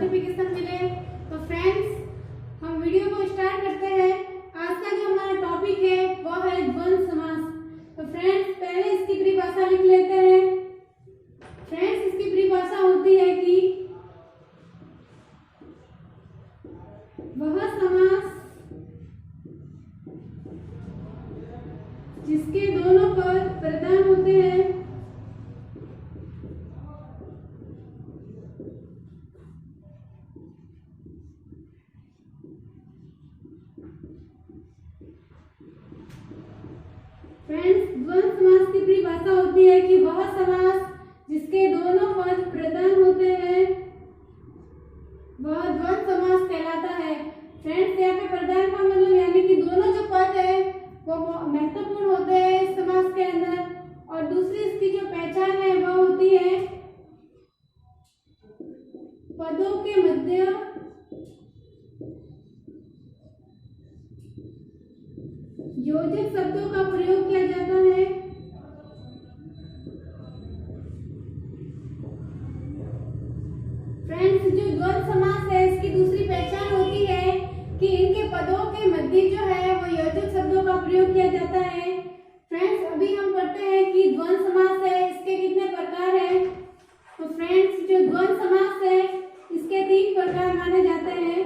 Notification मिले। तो friends हम वीडियो को स्टार्ट करते हैं। आज का जो हमारा टॉपिक है वो है द्वंद्व समास। तो फ्रेंड्स पहले इसकी परिभाषा लिख लेते हैं। फ्रेंड्स इसकी परिभाषा होती है कि वह समास जिसके दोनों पद प्रधान होते हैं फ्रेंड्स द्वंद्व समास की परिभाषा होती है कि वह समास जिसके दोनों पद प्रधान होते हैं वह द्वंद्व समास कहलाता है। फ्रेंड्स यहाँ पे प्रधान का मतलब यानी कि दोनों जो पद है वो महत्वपूर्ण होते हैं इस समास के अंदर। और दूसरी इसकी जो पहचान है वह होती है पदों के मध्य योजक शब्दों का प्रयोग किया जाता है। फ्रेंड्स जो द्वंद्व समास है इसकी दूसरी पहचान होती है कि इनके पदों के मध्य जो है वो योजक शब्दों का प्रयोग किया जाता है। फ्रेंड्स अभी हम पढ़ते हैं कि द्वंद्व समास है इसके कितने प्रकार हैं। तो फ्रेंड्स जो द्वंद्व समास है इसके 3 प्रकार माने जाते हैं।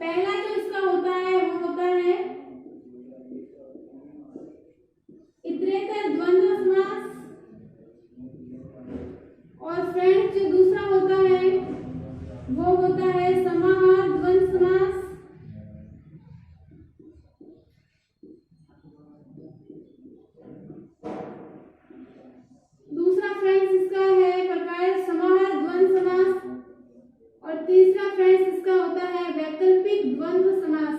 पहला जो इसका होता है वो होता है इतरेतर द्वंद्व समास। और फ्रेंड्स जो दूसरा होता है वो होता है समाहार द्वंद्व समास। दूसरा फ्रेंड्स इसका है प्रकार समाहार द्वंद्व समास। और तीसरा फ्रेंड्स इसका होता है वैकल्पिक द्वंद्व समास।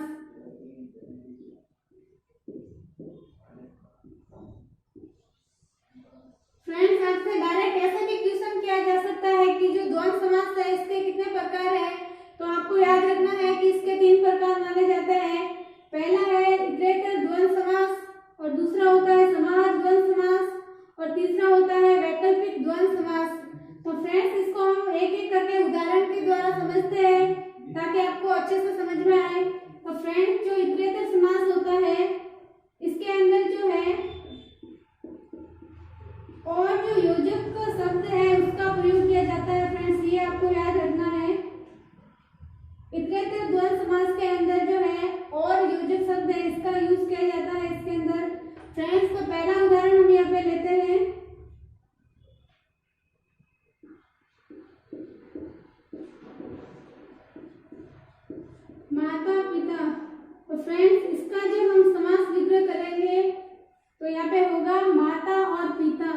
फ्रेंड्स आपसे डायरेक्ट ऐसे भी क्वेश्चन किया जा सकता है कि जो द्वंद्व समास है इसके कितने प्रकार है। तो आपको याद रखना है कि इसके 3 प्रकार माने जाते हैं। पहला है इतरेतर द्वंद्व समास और दूसरा होता है समाहार द्वंद्व समास और तीसरा होता है वैकल्पिक द्वंद्व समास। तो फ्रेंड्स इसको हम एक एक करके उदाहरण के द्वारा समझते हैं ताकि आपको अच्छे से समझ में आए। तो फ्रेंड्स जो इतरेतर समास होता है इसके अंदर जो है और जो योजक का शब्द है उसका प्रयोग किया जाता है। फ्रेंड्स ये आपको याद रखना है। इतरेतर द्वंद्व समास के अंदर जो है और योजक शब्द है इसका यूज किया जाता है इसके अंदर। फ्रेंड्स तो पहला उदाहरण हम यहाँ पे लेते हैं। माता पिता। तो फ्रेंड्स इसका जब हम समास विग्रह करेंगे तो यहाँ पे होगा माता और पिता।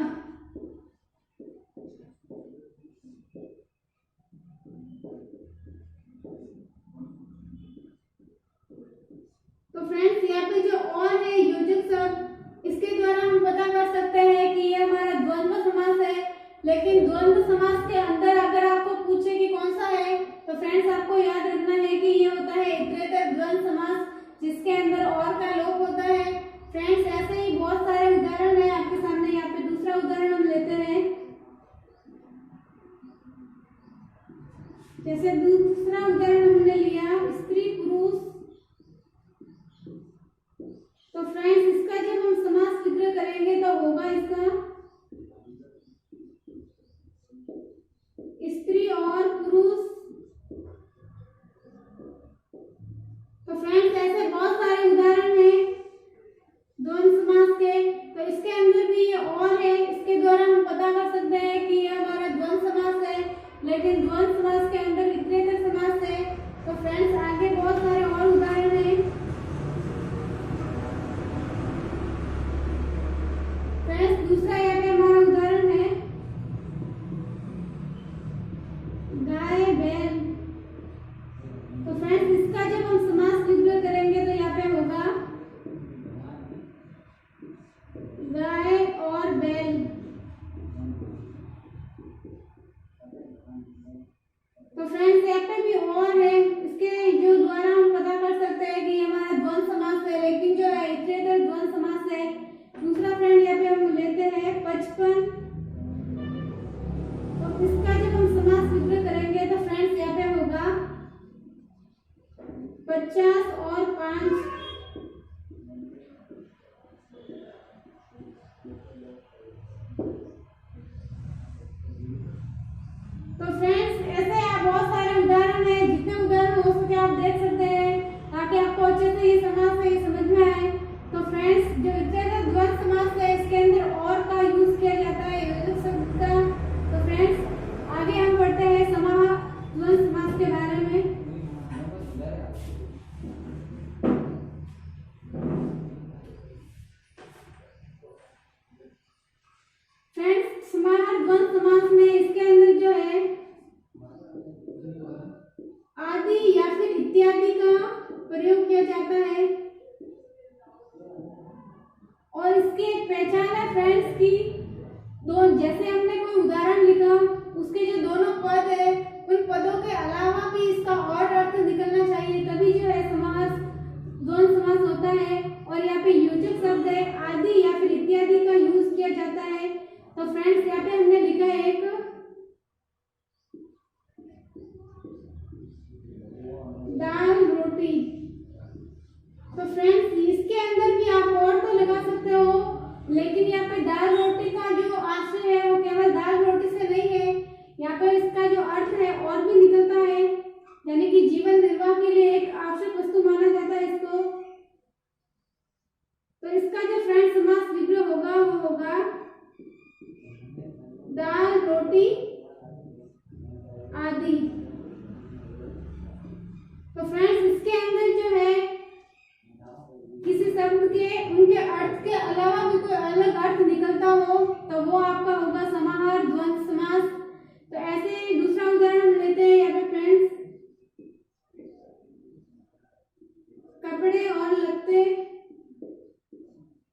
तो फ्रेंड्स यहाँ पे जो और है योजक शब्द इसके द्वारा हम पता कर सकते हैं कि ये हमारा द्वंद्व समास है। लेकिन द्वंद्व समास के अंदर अगर आपको पूछे कि कौन सा है तो फ्रेंड्स आपको याद रखना है कि ये होता है इतरेतर द्वंद्व समास जिसके अंदर और का लोप होता है। फ्रेंड्स ऐसे ही बहुत सारे उदाहरण है आपके सामने। यहाँ पे दूसरा उदाहरण हम लेते हैं। जैसे दूसरा उदाहरण हमने लिया स्त्री पुरुष। तो फ्रेंड्स इसका जब हम समास विग्रह करेंगे तो होगा इसका स्त्री और पुरुष। तो फ्रेंड्स ऐसे बहुत सारे उदाहरण हैं द्वंद्व समास के। तो इसके अंदर भी ये और है इसके द्वारा हम पता कर सकते हैं कि ये हमारा द्वंद्व समास है। लेकिन द्वंद्व समास के अंदर इतरेतर समास है। तो फ्रेंड्स आगे बहुत सारे और उदाहरण हैं। फ्रेंड्स दूसरा यहाँ पे हमारा उदाहरण है गाय बैल। तो फ्रेंड्स यहाँ पे भी और है, इसके जो द्वारा हम पता कर सकते हैं कि हमारा द्वंद्व समास है, लेकिन जो है इतरेतर द्वंद्व समास है। दूसरा फ्रेंड यहाँ पे हम लेते हैं 55। तो इसका जब हम समास विग्रह करेंगे तो फ्रेंड्स यहाँ पे होगा 50 और 5। तो फ्रेंड्स ऐसे आप बहुत सारे उदाहरण हैं, जितने उदाहरण हो सके आप देख सकते हैं ताकि आपको अच्छे से ये समास है ये समझ में आए। तो फ्रेंड्स जो इतरेतर द्वंद्व समास है इसके अंदर और का यूज किया जाता है योजक शब्द का। तो फ्रेंड्स आगे हम पढ़ते हैं समाह द्वंद्व समास के बारे में। फ्रेंड्स समाह द्वंद्व समास में इसके अंदर जो है आदि या फिर इत्यादि का प्रयोग किया जाता है और इसकी एक पहचान है फ्रेंड्स की दो, जैसे हमने कोई उदाहरण लिखा उसके जो दोनों पद है उन पदों के अलावा भी इसका और अर्थ निकलना चाहिए, तभी जो है समास द्वंद्व समास होता है। और यहाँ पे योजक शब्द है आदि या फिर इत्यादि का यूज किया जाता है। तो फ्रेंड्स यहाँ पे हमने लिखा है एक दाल रोटी। तो फ्रेंड्स इसके अंदर भी आप और तो लगा सकते हो, लेकिन यहाँ पे दाल रोटी का जो आशय है वो केवल दाल रोटी से नहीं है, यहाँ पर इसका जो अर्थ है और भी निकलता है, यानी कि जीवन निर्वाह के लिए एक आवश्यक वस्तु माना जाता है इसको। तो इसका जो फ्रेंड समास विग्रह होगा वो होगा दाल रोटी आदि। तो फ्रेंड्स इसके अंदर जो है किसी शब्द के उनके अर्थ के अलावा भी कोई अलग अर्थ निकलता हो तो वो आपका होगा समाहार द्वंद्व समास। तो ऐसे दूसरा उदाहरण हम लेते हैं यहाँ पे फ्रेंड्स कपड़े और लत्ते।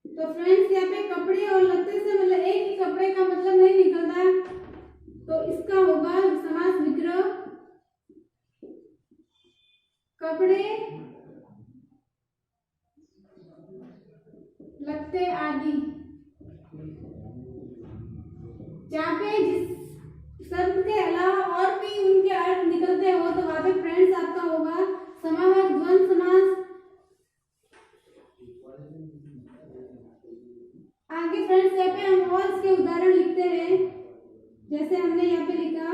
तो फ्रेंड्स यहाँ पे कपड़े और लत्ते से मतलब एक ही कपड़े का मतलब नहीं निकलता, तो इसका होगा समास विग्रह कपड़े लत्ते आदि। जहाँ पे जिस शब्द के अलावा और भी उनके अर्थ निकलते हो तो वहां पे फ्रेंड्स आपका होगा समाहार द्वंद्व समास। आगे फ्रेंड्स यहाँ पे हम और इसके उदाहरण लिखते हैं, जैसे हमने यहाँ पे लिखा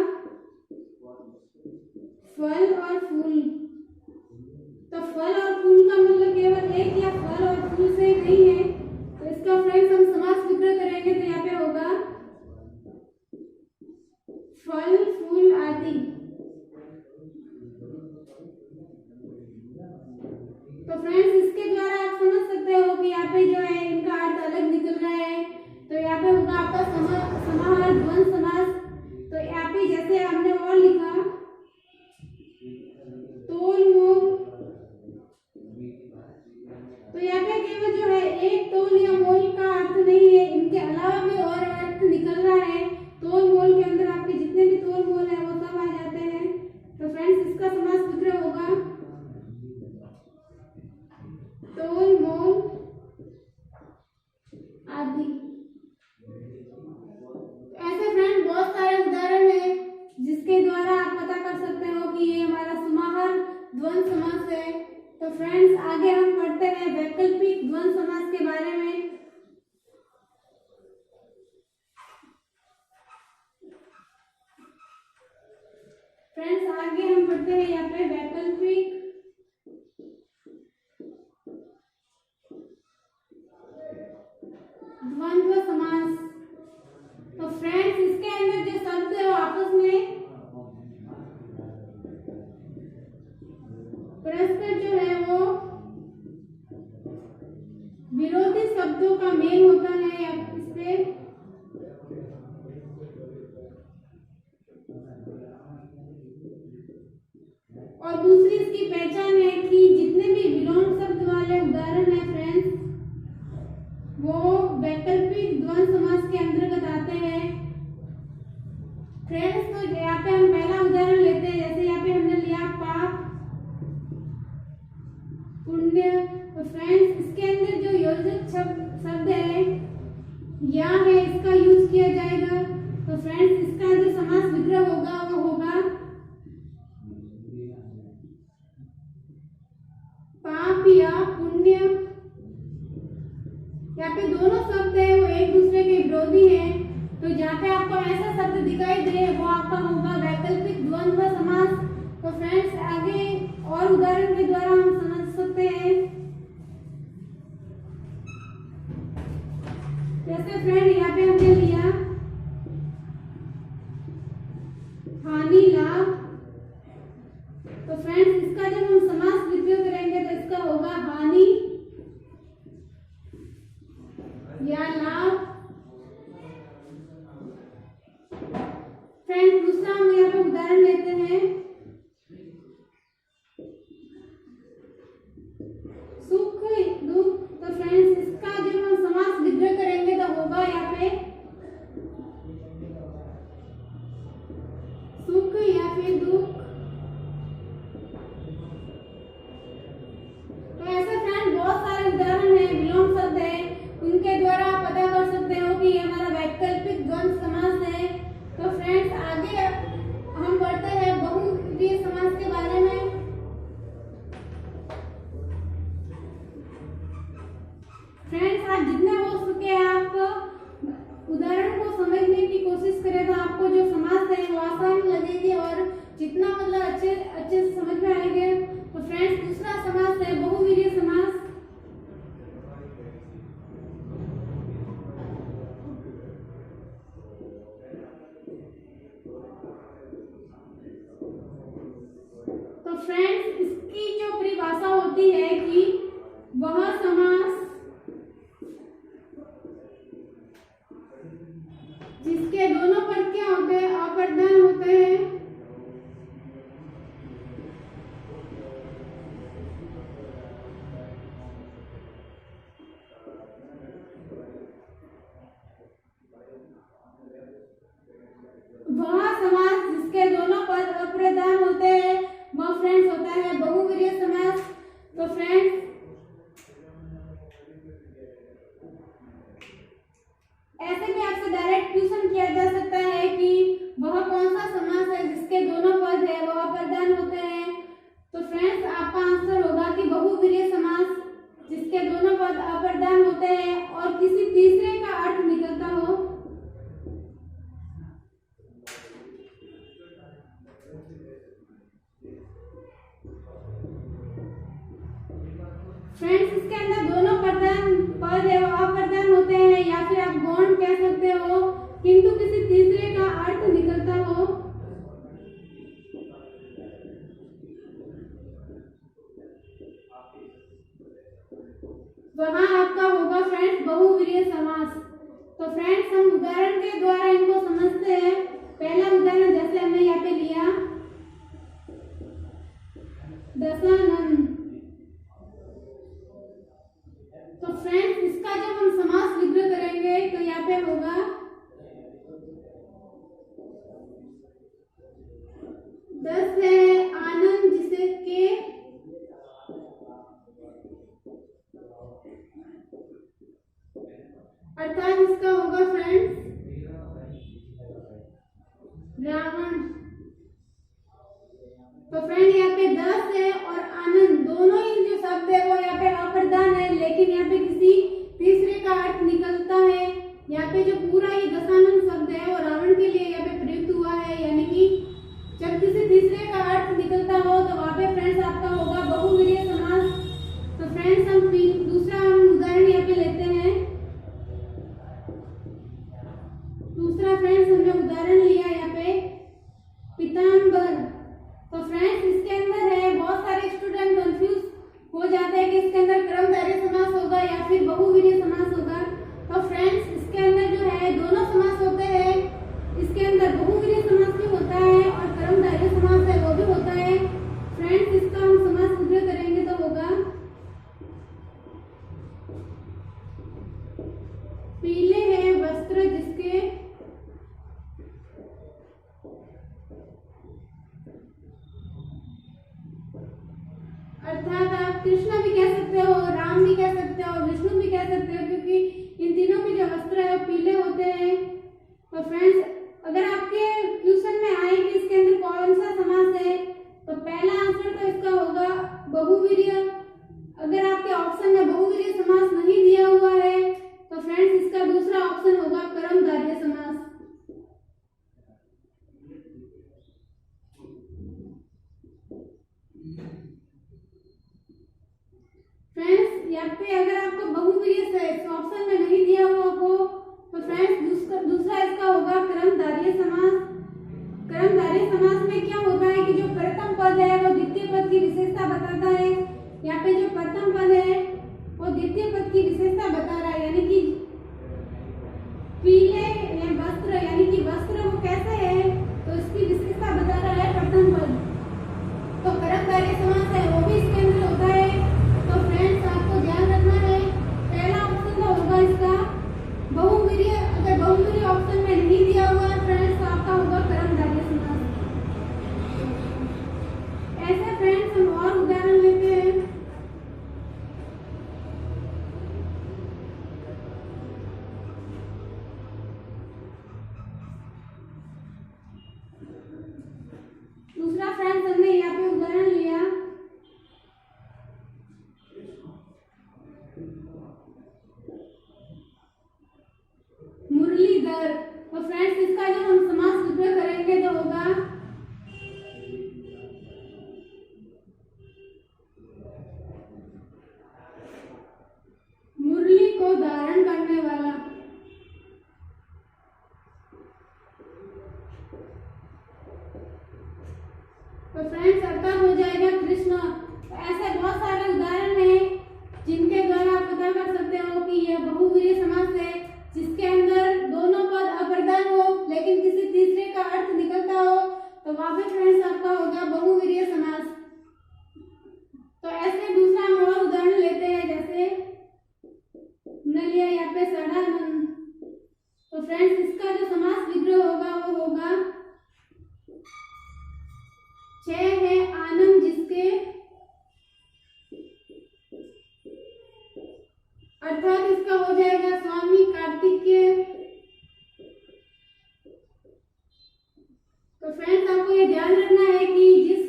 फल और फूल। तो फल और फूल का मतलब केवल एक या फल और फूल से नहीं है, तो इसका फ्रेंड्स हम समास विग्रह करेंगे तो यहाँ पे होगा फल फूल आदि। तो फ्रेंड्स इसके द्वारा आप समझ सकते हो कि यहाँ पे जो है इनका अर्थ अलग निकल रहा है। तो यहाँ पे होगा आपका समाहार द्वंद्व समास। तो यहाँ पे जैसे हमने और लिखा तोल मोल, तो यहाँ पे केवल जो है एक तोल या मोल का अर्थ नहीं है, इनके अलावा भी और अर्थ निकल रहा है। तोल मोल के अंदर आपके जितने भी तोल मोल है वो सब आ जाते हैं। तो फ्रेंड्स इसका समास विग्रह होगा तोल मोल आदि। ऐसे फ्रेंड बहुत सारे उदाहरण हैं जिसके द्वारा आप पता कर सकते हो कि ये हमारा समाहार द्वंद्व समास है। तो फ्रेंड्स आगे हम पढ़ते हैं वैकल्पिक द्वंद्व समास के बारे में। फ्रेंड्स आगे हम पढ़ते हैं यहाँ पे वैकल्पिक द्वंद्व समास। तो फ्रेंड्स इसके अंदर जो शब्द है वो आपस में परस्पर जो है वो विरोधी शब्दों का मेल होता है इससे। और दूसरी इसकी पहचान है कि जितने भी विलोम शब्द वाले उदाहरण है फ्रेंड्स वो वैकल्पिक द्वंद्व समास के अंतर्गत आते हैं। फ्रेंड्स तो यहाँ पे हम दिखाई दे वो आपका होगा वैकल्पिक द्वंद्व समास। तो फ्रेंड्स आगे और उदाहरण के द्वारा हम समझ सकते हैं। जैसे फ्रेंड यहाँ पे हमने लिया हानि लाभ, तो फ्रेंड्स इसका जब हम समास विग्रह करेंगे तो इसका होगा हानि या लाभ। फ्रेंड्स दूसरा हम यहाँ पे उदाहरण लेते हैं सुख दुख। तो फ्रेंड्स इसका जब हम समास विग्रह करेंगे तो होगा यहाँ पे सुख या फिर दुख। तो ऐसे फ्रेंड बहुत सारे उदाहरण है, विलोम शब्द है, उनके द्वारा आप पता कर सकते हो कि ये हमारा वैकल्पिक द्वंद्व समास है। तो फ्रेंड्स आगे हम बढ़ते हैं बहुविधीय समास के बारे में। फ्रेंड्स आप जितना हो सके आप उदाहरण को समझने की कोशिश करें तो आपको जो समास है वो आसान लगेगी और जितना मतलब अच्छे से समझ में आएंगे। तो फ्रेंड्स दूसरा समास है बहुविधीय समास। तो फ्रेंड्स इसकी जो परिभाषा होती है कि वह समास जिसके दोनों पद क्या होते हैं अप्रधान होते हैं वह समास जिसके दोनों पद अप्रधान होते हैं वह फ्रेंड्स होता है बहुविधीय समास। तो फ्रेंड्स ऐसे में आपसे डायरेक्ट क्वेश्चन किया जा सकता है कि वह कौन सा समास है जिसके दोनों पद है वह अप्रधान होते हैं। तो फ्रेंड्स आपका आंसर होगा कि बहुविधीय समास जिसके दोनों पद अप्रधान होते हैं और किसी तीसरे का अर्थ निकलता हो। फ्रेंड्स इसके अंदर दोनों प्रधान पद है वो अप्रधान होते हैं या फिर आप गौण कह सकते हो किंतु किसी तीसरे का अर्थ निकलता हो। वहां आपका होगा फ्रेंड्स बहुविधीय समास। तो फ्रेंड्स हम उदाहरण के द्वारा इनको समझते हैं। पहला उदाहरण जैसे हमने यहाँ पे लिया दशानन। तो फ्रेंड्स इसका जब हम समास विग्रह करेंगे तो यहाँ पे होगा दस है आनंद जिसे के अर्थात इसका होगा फ्रेंड्स रावण। तो फ्रेंड यहाँ पे 10 है और आनंद दोनों ही जो शब्द है वो यहाँ पे अप्रधान है लेकिन यहाँ पे किसी तीसरे का अर्थ निकलता है। यहाँ पे जो पूरा ही दशानन शब्द है वो रावण के लिए यहाँ पे प्रयुक्त हुआ है, यानी कि जब किसी तीसरे का अर्थ निकलता हो तो वहाँ पे फ्रेंड्स आपका होगा बहुविधीय समास। तो फ्रेंड्स हम दूसरा हम उदाहरण यहाँ पे लेते हैं। दूसरा फ्रेंड्स हमने उदाहरण लिया यहाँ पे पीताम्बर। तो फ्रेंड्स इसके अंदर है बहुत सारे स्टूडेंट कंफ्यूज हो जाते हैं कि इसके अंदर कर्मधारय समास होगा या फिर बहुविधीय समास होगा। तो फ्रेंड्स इसके अंदर जो है दोनों समास होते हैं। इसके अंदर बहुविधीय समास भी होता है और कर्मधारय समास है वो भी होता है। फ्रेंड्स इसका हम समास विग्रह करेंगे तो होगा पीले हैं वस्त्र जिसके अर्थात आप कृष्ण भी कह सकते हो, राम भी कह सकते हो, विष्णु भी कह सकते हो क्योंकि इन तीनों के जो वस्त्र है वो पीले होते हैं। तो फ्रेंड्स अगर आपके क्वेश्चन में आए कि इसके अंदर कौन सा समास है तो पहला आंसर तो इसका होगा बहुविधीय। अगर आपके ऑप्शन में बहुविधीय समास नहीं दिया हुआ है तो फ्रेंड्स इसका दूसरा ऑप्शन होगा कर्मधारय समास। यहाँ पे अगर आपको बहुव्रीहि ऑप्शन में नहीं दिया हुआ हो तो फ्रेंड्स दूसरा इसका होगा कर्मधारय समास। कर्मधारय समास में क्या होता है कि जो प्रथम पद है वो द्वितीय पद की विशेषता बताता है। यहाँ पे जो प्रथम पद है वो द्वितीय पद की विशेषता बता रहा है, यानी कि पीले वस्त्र, यानी कि वस्त्र वो कैसे है तो इसकी विशेषता बता रहा है प्रथम पद। तो कर्मधारय समास है वो भी इसके अंदर होता है। तो फ्रेंड्स आपको ध्यान रखना है, पहला ऑप्शन होगा इसका बहुव्रीहि। अगर बहुव्रीहि ऑप्शन में नहीं दिया हुआ है फ्रेंड्स तो आपका होगा कर्मधारय समास। ऐसे फ्रेंड्स हम और उदाहरण लेते हैं। दूसरा फ्रेंड्स हमने यहाँ पे उदाहरण लिया मुरलीधर। तो फ्रेंड्स इसका जो हम समास विग्रह करेंगे तो होगा मुरली को धारण करने वाला। तो फ्रेंड्स आपका हो जाएगा कृष्ण। तो ऐसे बहुत सारे उदाहरण हैं जिनके द्वारा आप पता कर सकते हो कि यह बहुव्रीहि समास है, जिसके अंदर दोनों पद अप्रधान हो लेकिन किसी तीसरे का अर्थ निकलता हो तो वहां पे फ्रेंड्स आपका होगा बहुव्रीहि समास। तो ऐसे दूसरा हम और उदाहरण लेते हैं, जैसे हमने लिया यहाँ पे सड़ानंद। तो फ्रेंड्स इसका जो समास विग्रह होगा वो होगा छह है आनंद जिसके, अर्थात इसका हो जाएगा स्वामी कार्तिकेय। तो फ्रेंड्स आपको ये ध्यान रखना है कि जिस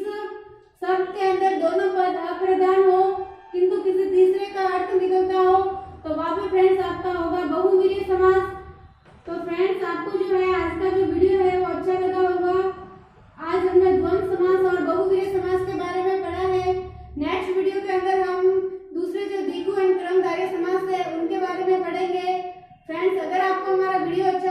शब्द के अंदर दोनों पद अप्रधान हो किंतु किसी तीसरे का अर्थ निकलता हो तो वहां पे फ्रेंड्स आपका होगा बहुव्रीहि समास। तो फ्रेंड्स आपको जो है आज का जो वीडियो है वो अच्छा लगा होगा। आज हमने द्वंद्व समास और बहुव्रीहि समास के बारे में पढ़ा है। नेक्स्ट वीडियो के अंदर हम दूसरे जो द्विगु एवं कर्मधारय समास है उनके बारे में पढ़ेंगे। फ्रेंड्स अगर आपको हमारा वीडियो अच्छा